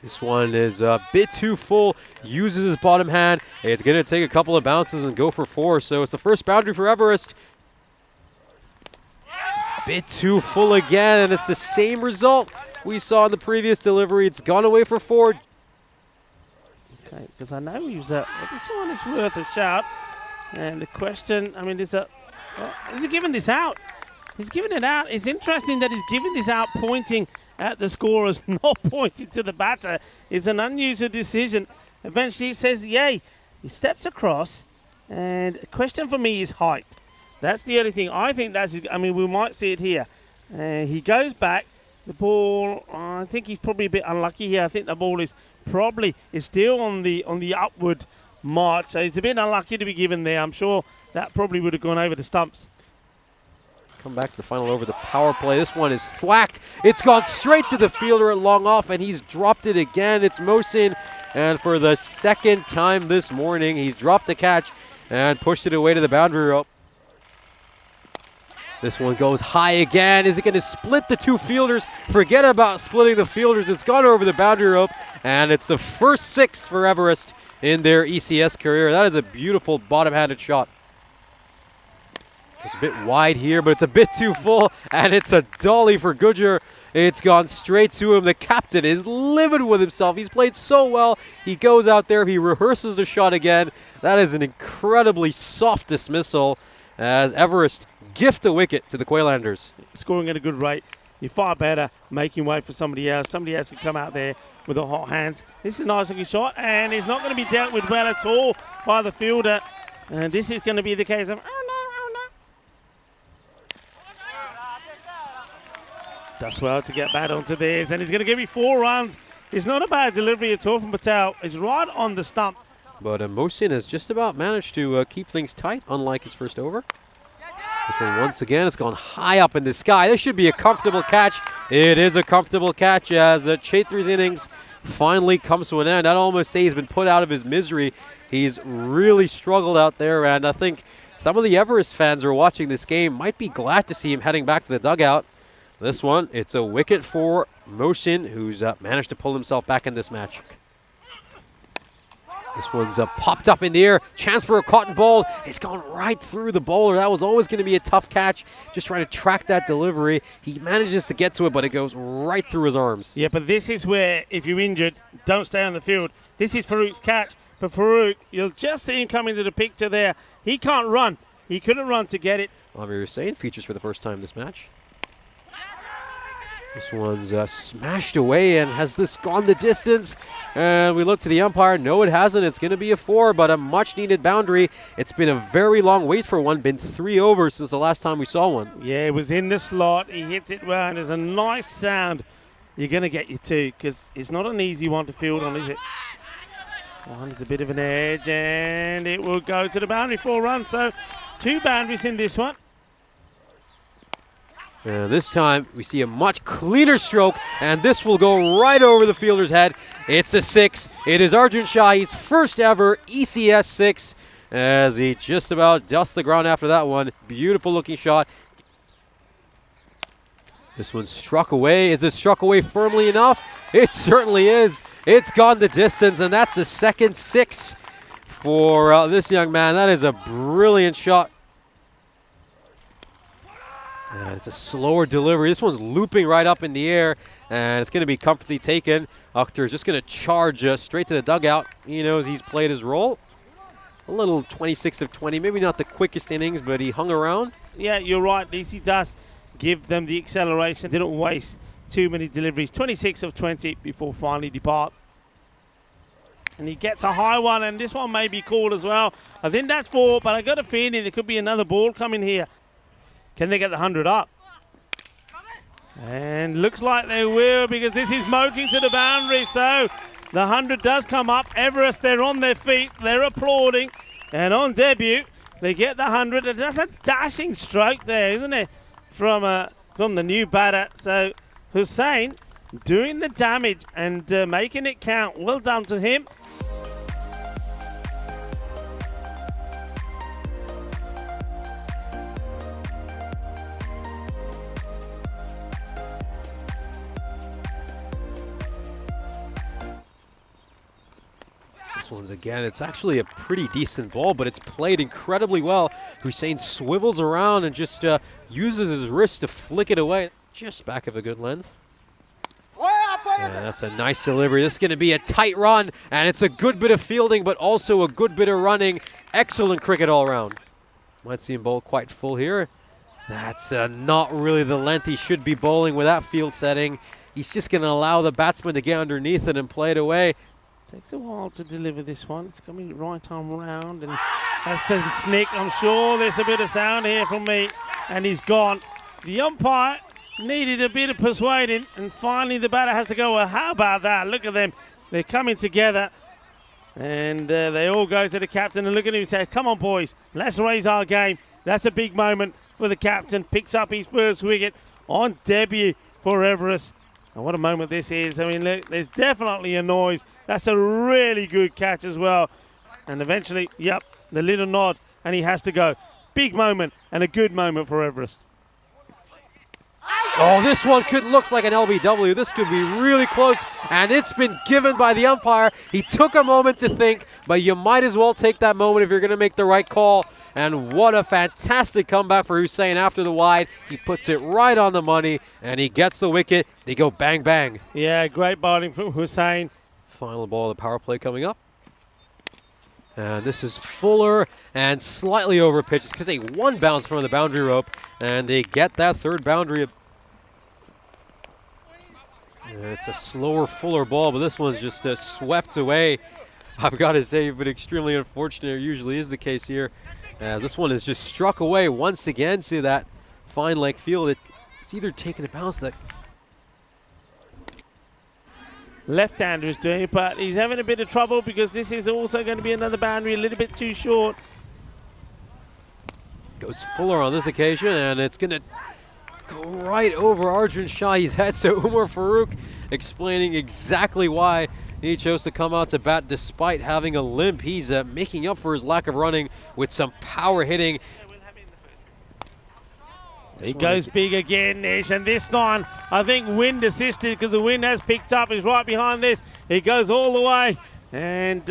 This one is a bit too full, uses his bottom hand. It's going to take a couple of bounces and go for 4, so it's the first boundary for Everest. A bit too full again, and it's the same result we saw in the previous delivery. It's gone away for 4. Okay, because I know he was this one is worth a shout. And the question, I mean, is he giving this out? He's giving it out. It's interesting that he's giving this out pointing at the scorers, not pointing to the batter. It's an unusual decision. Eventually he says, yay. He steps across, and the question for me is height. That's the only thing. I think I mean, we might see it here. He goes back. The ball, I think he's probably a bit unlucky here. I think the ball is still on the upward march. So he's a bit unlucky to be given there. I'm sure that probably would have gone over the stumps. Come back to the final over the power play. This one is thwacked. It's gone straight to the fielder at long off, and he's dropped it again. It's Mohsin, and for the second time this morning, he's dropped a catch and pushed it away to the boundary rope. This one goes high again. Is it going to split the 2 fielders? Forget about splitting the fielders. It's gone over the boundary rope, and it's the first 6 for Everest in their ECS career. That is a beautiful bottom-handed shot. It's a bit wide here, but it's a bit too full, and it's a dolly for Gujar. It's gone straight to him. The captain is livid with himself. He's played so well. He goes out there, he rehearses the shot again. That is an incredibly soft dismissal as Everest gift a wicket to the Quaylanders. Scoring at a good rate. You're far better making way for somebody else. Somebody else can come out there with the hot hands. This is a nice looking shot, and it's not going to be dealt with well at all by the fielder. And this is going to be the case of, does well to get back onto this, and he's going to give you 4 runs. It's not a bad delivery at all from Patel. It's right on the stump. But Mohsin has just about managed to keep things tight, unlike his first over. This one once again, it's gone high up in the sky. This should be a comfortable catch. It is a comfortable catch as Chaitri's innings finally comes to an end. I'd almost say he's been put out of his misery. He's really struggled out there, and I think some of the Everest fans who are watching this game might be glad to see him heading back to the dugout. This one, it's a wicket for Mohsin, who's managed to pull himself back in this match. This one's popped up in the air. Chance for a cotton ball. It's gone right through the bowler. That was always going to be a tough catch. Just trying to track that delivery. He manages to get to it, but it goes right through his arms. Yeah, but this is where, if you're injured, don't stay on the field. This is Farouk's catch. But Farouk, you'll just see him come into the picture there. He can't run. He couldn't run to get it. Amir Hussain features for the first time this match. This one's smashed away, and has this gone the distance? And we look to the umpire. No, it hasn't. It's going to be a 4, but a much-needed boundary. It's been a very long wait for one. Been 3 overs since the last time we saw one. Yeah, it was in the slot. He hit it well, and there's a nice sound. You're going to get you 2, because it's not an easy one to field on, is it? One is a bit of an edge, and it will go to the boundary for a run. So 2 boundaries in this one. And this time we see a much cleaner stroke, and this will go right over the fielder's head. It's a 6. It is Arjun Shahi's first ever ECS 6 as he just about dusts the ground after that one. Beautiful looking shot. This one's struck away. Is this struck away firmly enough? It certainly is. It's gone the distance, and that's the second 6 for this young man. That is a brilliant shot. And it's a slower delivery. This one's looping right up in the air, and it's going to be comfortably taken. Akhtar is just going to charge straight to the dugout. He knows he's played his role. A little 26 of 20, maybe not the quickest innings, but he hung around. Yeah, you're right. At least he does give them the acceleration. Didn't waste too many deliveries. 26 of 20 before finally depart. And he gets a high one, and this one may be called as well. I think that's 4, but I got a feeling there could be another ball coming here. Can they get the 100 up? And looks like they will, because this is motoring to the boundary. So the 100 does come up. Everest, they're on their feet. They're applauding. And on debut, they get the 100. That's a dashing stroke there, isn't it? From the new batter. So Hussain doing the damage and making it count. Well done to him. This one's again, it's actually a pretty decent ball, but it's played incredibly well. Hussein swivels around and just uses his wrist to flick it away. Just back of a good length. And that's a nice delivery. This is going to be a tight run, and it's a good bit of fielding, but also a good bit of running. Excellent cricket all around. Might see him bowl quite full here. That's not really the length he should be bowling with that field setting. He's just going to allow the batsman to get underneath it and play it away. Takes a while to deliver this one. It's coming right arm round, and that's the snick. I'm sure there's a bit of sound here from me, and he's gone. The umpire needed a bit of persuading, and finally the batter has to go, well, how about that? Look at them. They're coming together, and they all go to the captain and look at him and say, come on, boys, let's raise our game. That's a big moment for the captain. Picks up his first wicket on debut for Everest. And what a moment this is. I mean, look, there's definitely a noise. That's a really good catch as well. And eventually, yep, the little nod, and he has to go. Big moment and a good moment for Everest. Oh, this one looks like an LBW. This could be really close, and it's been given by the umpire. He took a moment to think, but you might as well take that moment if you're going to make the right call. And what a fantastic comeback for Hussein after the wide. He puts it right on the money, and he gets the wicket. They go bang, bang. Yeah, great bowling from Hussein. Final ball of the power play coming up. And this is Fuller and slightly over pitch. It's because they one bounce from the boundary rope, and they get that third boundary. And it's a slower, Fuller ball, but this one's just swept away. I've got to say, but extremely unfortunate. It usually is the case here. This one is just struck away once again to that fine leg field. It's either taking a bounce that left-hander is doing it, but he's having a bit of trouble because this is also going to be another boundary, a little bit too short. Goes Fuller on this occasion, and it's going to go right over Arjun Shahi's head. So Umar Farooq explaining exactly why he chose to come out to bat despite having a limp. He's making up for his lack of running with some power hitting. He goes big again, Nish, and this time I think wind assisted because the wind has picked up. He's right behind this. He goes all the way, and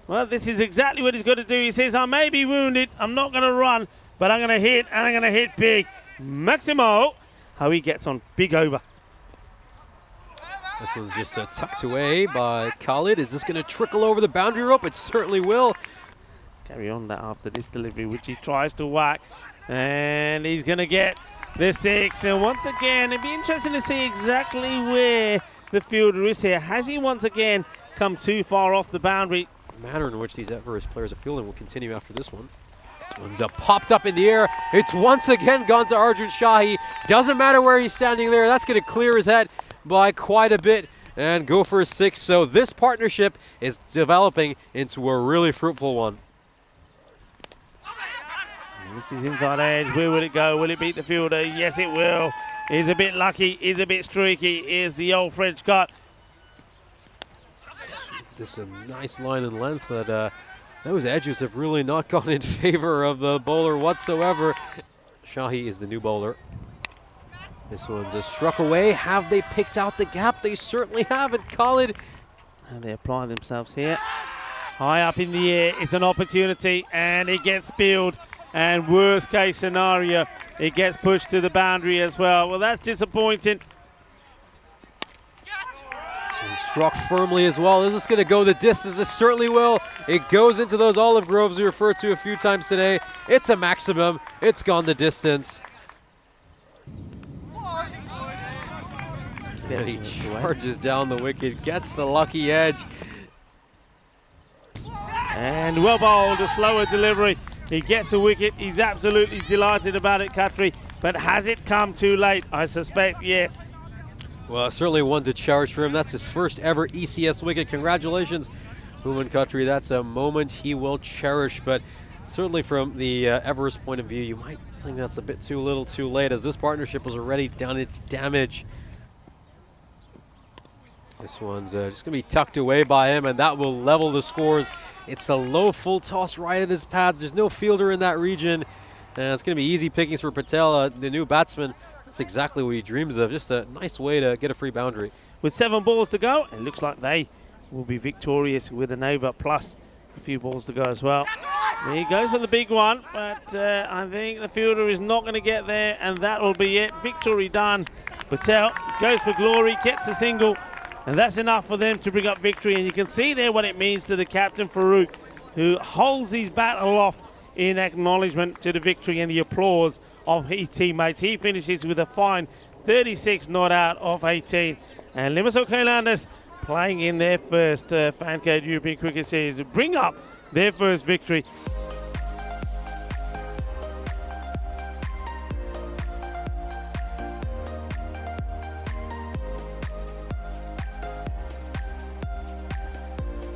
well, this is exactly what he's got to do. He says, I may be wounded, I'm not going to run, but I'm going to hit, and I'm going to hit big. Maximo, how he gets on, big over. This one's just tucked away by Khalid. Is this going to trickle over the boundary rope? It certainly will. Carry on that after this delivery, which he tries to whack. And he's going to get the six. And once again, it'd be interesting to see exactly where the fielder is here. Has he once again come too far off the boundary? The manner in which these Everest players are fielding will continue after this one. This one's popped up in the air. It's once again gone to Arjun Shahi. Doesn't matter where he's standing there. That's going to clear his head by quite a bit and go for a six. So this partnership is developing into a really fruitful one. This is inside edge. Where will it go? Will it beat the fielder? Yes, it will. He's a bit lucky. He's a bit streaky. Here's the old French cut. This is a nice line and length that those edges have really not gone in favor of the bowler whatsoever. Shahi is the new bowler. This one's struck away. Have they picked out the gap? They certainly haven't. Khalid. And they apply themselves here. High up in the air. It's an opportunity, and it gets spilled. And worst case scenario, it gets pushed to the boundary as well. Well, that's disappointing. So he struck firmly as well. Is this going to go the distance? It certainly will. It goes into those olive groves we referred to a few times today. It's a maximum. It's gone the distance. And he charges down the wicket, gets the lucky edge. And well bowled, a slower delivery. He gets a wicket. He's absolutely delighted about it, Khatri. But has it come too late? I suspect yes. Well, certainly one to cherish for him. That's his first ever ECS wicket. Congratulations, Hooman Khatri. That's a moment he will cherish. But certainly from the Everest point of view, you might think that's a bit too little too late, as this partnership has already done its damage. This one's just going to be tucked away by him, and that will level the scores. It's a low full toss right at his pads. There's no fielder in that region. And it's going to be easy pickings for Patel, the new batsman. That's exactly what he dreams of. Just a nice way to get a free boundary. With 7 balls to go, it looks like they will be victorious with an over plus a few balls to go as well. He goes for the big one, but I think the fielder is not going to get there, and that will be it. Victory done. Patel goes for glory, gets a single, and that's enough for them to bring up victory. And you can see there what it means to the captain, Farouk, who holds his bat aloft in acknowledgement to the victory and the applause of his teammates. He finishes with a fine 36 not out of 18. And Limassol Highlanders playing in their first FanCode European Cricket Series bring up their first victory.